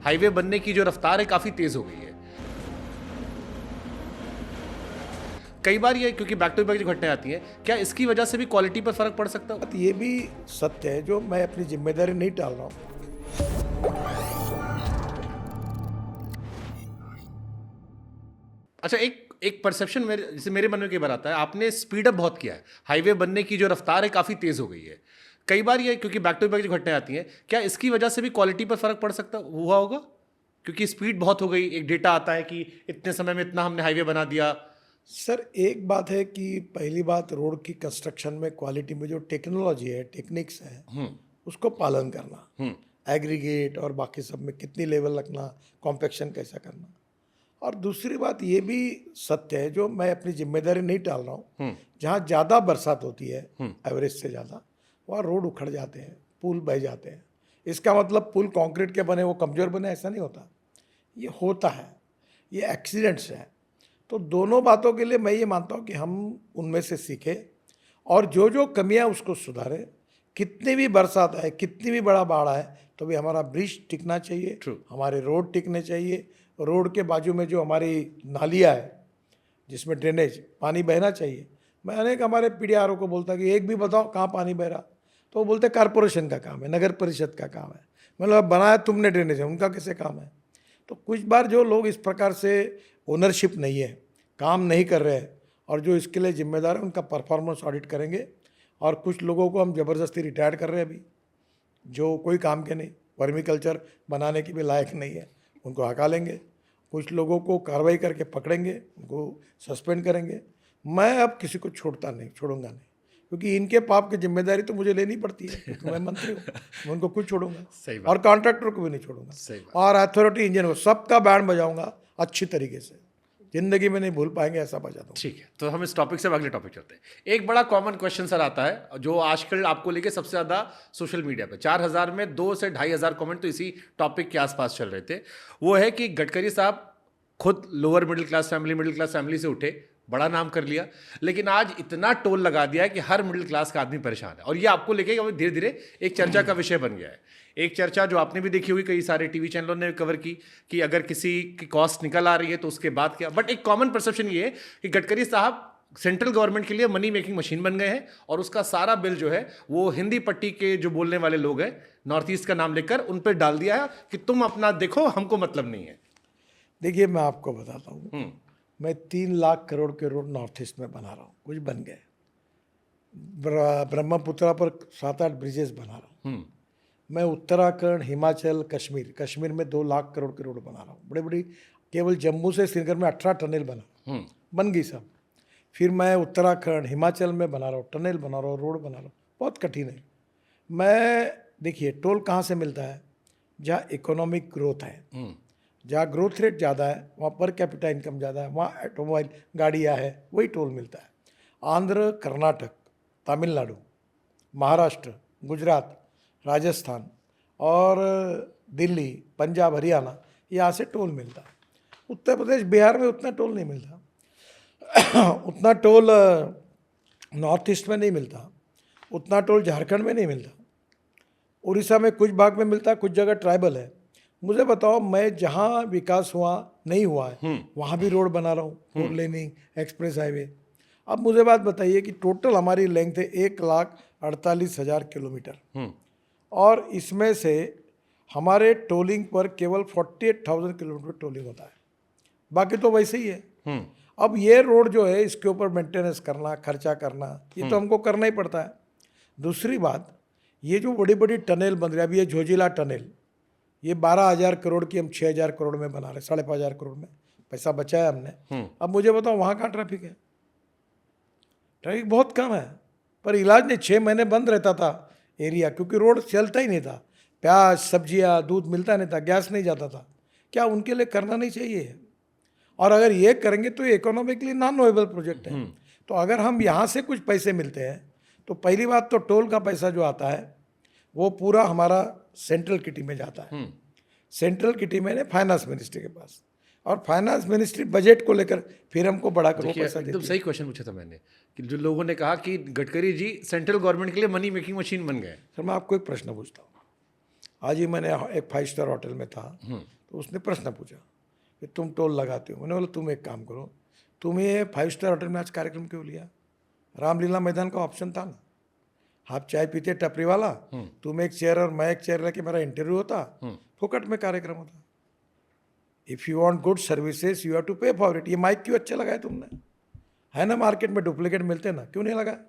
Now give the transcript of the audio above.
Highway बनने की जो रफ्तार है काफ़ी तेज़ हो गई है। कई बार ये क्योंकि बैक टू बैक जो घटनाएं आती हैं, क्या इसकी वजह से भी क्वालिटी पर फर्क पड़ सकता है? बात ये भी सत्य है, जो मैं अपनी जिम्मेदारी नहीं टाल रहा हूँ। अच्छा, एक एक परसेप्शन मेरे जैसे मेरे मन में कई बार आता है, आपने स्पीड अप बहुत किया है, हाईवे बनने की जो रफ्तार है काफ़ी तेज़ हो गई है। कई बार ये क्योंकि बैक टू बैक जो घटनाएं आती हैं, क्या इसकी वजह से भी क्वालिटी पर फर्क पड़ सकता हुआ होगा? क्योंकि स्पीड बहुत हो गई, एक डेटा आता है कि इतने समय में इतना हमने हाईवे बना दिया। सर, एक बात है कि पहली बात, रोड की कंस्ट्रक्शन में क्वालिटी में जो टेक्नोलॉजी है, टेक्निक्स है, उसको पालन करना, एग्रीगेट और बाकी सब में कितनी लेवल रखना, कॉम्पेक्शन कैसा करना। और दूसरी बात ये भी सत्य है, जो मैं अपनी जिम्मेदारी नहीं टाल रहा हूँ। जहाँ ज़्यादा बरसात होती है, एवरेज से ज़्यादा, वहाँ रोड उखड़ जाते हैं, पुल बह जाते हैं। इसका मतलब पुल कंक्रीट के बने वो कमज़ोर बने, ऐसा नहीं होता। ये होता है, ये एक्सीडेंट्स हैं। तो दोनों बातों के लिए मैं ये मानता हूँ कि हम उनमें से सीखें और जो जो कमियां उसको सुधारें। कितनी भी बरसात आए, कितनी भी बड़ा बाढ़ आए, तो भी हमारा ब्रिज टिकना चाहिए, हमारे रोड टिकने चाहिए। रोड के बाजू में जो हमारी नालियाँ है, जिसमें ड्रेनेज पानी बहना चाहिए। मैं अनेक हमारे पीडीआरओ को बोलता कि एक भी बताओ कहाँ पानी बह रहा, तो वो बोलते कारपोरेशन का काम है, नगर परिषद का काम है। मतलब बनाया तुमने ड्रेनेज है, उनका कैसे काम है? तो कुछ बार जो लोग इस प्रकार से ओनरशिप नहीं है, काम नहीं कर रहे हैं, और जो इसके लिए जिम्मेदार है, उनका परफॉर्मेंस ऑडिट करेंगे। और कुछ लोगों को हम ज़बरदस्ती रिटायर कर रहे हैं अभी, जो कोई काम के नहीं, वर्मी कल्चर बनाने के भी लायक नहीं है, उनको हटा लेंगे। कुछ लोगों को कार्रवाई करके पकड़ेंगे, उनको सस्पेंड करेंगे। मैं अब किसी को छोड़ूंगा नहीं, क्योंकि इनके पाप की जिम्मेदारी तो मुझे लेनी पड़ती है, क्योंकि मैं मंत्री हूँ। मैं उनको कुछ छोड़ूंगा, सही बात। और कॉन्ट्रैक्टर को भी नहीं छोड़ूंगा, और अथॉरिटी इंजन को, सबका बैंड बजाऊंगा अच्छी तरीके से। जिंदगी में नहीं भूल पाएंगे, ऐसा बजा दूँ। ठीक है, तो हम इस टॉपिक से अगले टॉपिक चलते हैं। एक बड़ा कॉमन क्वेश्चन सर आता है, जो आजकल आपको लेके सबसे ज़्यादा सोशल मीडिया पे 4000 में 2 से 2500 कमेंट तो इसी टॉपिक के आसपास चल रहे थे। वो है कि गडकरी साहब खुद लोअर मिडिल क्लास फैमिली से उठे, बड़ा नाम कर लिया, लेकिन आज इतना टोल लगा दिया है कि हर मिडिल क्लास का आदमी परेशान है। और ये आपको लेके धीरे धीरे एक चर्चा का विषय बन गया है। एक चर्चा जो आपने भी देखी होगी, कई सारे टीवी चैनलों ने कवर की, कि अगर किसी की कॉस्ट निकल आ रही है तो उसके बाद क्या। बट एक कॉमन परसेप्शन ये है कि गडकरी साहब सेंट्रल गवर्नमेंट के लिए मनी मेकिंग मशीन बन गए हैं, और उसका सारा बिल जो है वो हिंदी पट्टी के जो बोलने वाले लोग हैं, नॉर्थ ईस्ट का नाम लेकर उन पर डाल दिया है कि तुम अपना देखो, हमको मतलब नहीं है। देखिए, मैं आपको बताता हूँ, मैं 3 लाख करोड़ के रोड नॉर्थ ईस्ट में बना रहा हूँ, कुछ बन गए। ब्रह्मपुत्रा पर 7-8 ब्रिजेस बना रहा हूँ। मैं उत्तराखंड, हिमाचल, कश्मीर में 2 लाख करोड़ के रोड बना रहा हूँ, बड़े बड़ी। केवल जम्मू से श्रीनगर में 18 टनल बन गई सब। फिर मैं उत्तराखंड, हिमाचल में बना रहा हूँ, टनल बना रहा हूँ, रोड बना रहा हूँ, बहुत कठिन है। मैं देखिए, टोल कहाँ से मिलता है? जहाँ इकोनॉमिक ग्रोथ है, जहाँ ग्रोथ रेट ज़्यादा है, वहाँ पर कैपिटा इनकम ज़्यादा है, वहाँ ऑटोमोबाइल गाड़ियाँ है, वही टोल मिलता है। आंध्र, कर्नाटक, तमिलनाडु, महाराष्ट्र, गुजरात, राजस्थान और दिल्ली, पंजाब, हरियाणा, यहाँ से टोल मिलता है। उत्तर प्रदेश, बिहार में उतना टोल नहीं मिलता। उतना टोल नॉर्थ ईस्ट में नहीं मिलता, उतना टोल झारखंड में नहीं मिलता, उड़ीसा में कुछ भाग में मिलता है, कुछ जगह ट्राइबल है। मुझे बताओ, मैं जहाँ विकास हुआ नहीं हुआ है, वहाँ भी रोड बना रहा हूँ, 4 लेनिंग एक्सप्रेस हाईवे। अब मुझे बात बताइए कि टोटल हमारी लेंथ है 1,48,000 किलोमीटर, और इसमें से हमारे टोलिंग पर केवल 48,000 किलोमीटर टोलिंग होता है, बाकी तो वैसे ही है। अब ये रोड जो है, इसके ऊपर मेंटेनेंस करना, खर्चा करना, ये तो हमको करना ही पड़ता है। दूसरी बात, ये जो बड़ी बड़ी टनल बन रही है, अभी ये झोजिला टनल, ये 12,000 करोड़ की हम 6,000 करोड़ में बना रहे, 5,500 करोड़ में पैसा बचाया हमने। अब मुझे बताओ, वहाँ का ट्रैफिक है, ट्रैफिक बहुत कम है, पर इलाज नहीं, 6 महीने बंद रहता था एरिया, क्योंकि रोड चलता ही नहीं था। प्याज, सब्जियाँ, दूध मिलता नहीं था, गैस नहीं जाता था। क्या उनके लिए करना नहीं चाहिए? और अगर ये करेंगे तो ये इकोनॉमिकली नॉन नोएबल प्रोजेक्ट है। तो अगर हम यहाँ से कुछ पैसे मिलते हैं, तो पहली बात तो टोल का पैसा जो आता है वो पूरा हमारा सेंट्रल किटी में जाता है। सेंट्रल किटी में फाइनेंस मिनिस्ट्री के पास, और फाइनेंस मिनिस्ट्री बजट को लेकर फिर हमको बड़ा करो पैसा देती है। एकदम सही क्वेश्चन पूछा था मैंने, कि जो लोगों ने कहा कि गडकरी जी सेंट्रल गवर्नमेंट के लिए मनी मेकिंग मशीन बन गए। सर, मैं आपको एक प्रश्न पूछता हूँ, आज ही मैंने एक 5 स्टार होटल में था, तो उसने प्रश्न पूछा कि तुम टोल लगाते हो। मैंने बोला तुम एक काम करो, तुम ये 5 स्टार होटल में आज कार्यक्रम क्यों लिया? रामलीला मैदान का ऑप्शन था ना, आप चाय पीते टपरी वाला, तुम एक चेयर और मैं एक चेयर लेके मेरा इंटरव्यू होता, फोकट में कार्यक्रम होता। If you want good services you have to pay for it. ये माइक क्यों अच्छे लगाए तुमने? है ना मार्केट में डुप्लीकेट मिलते ना, क्यों नहीं लगाए?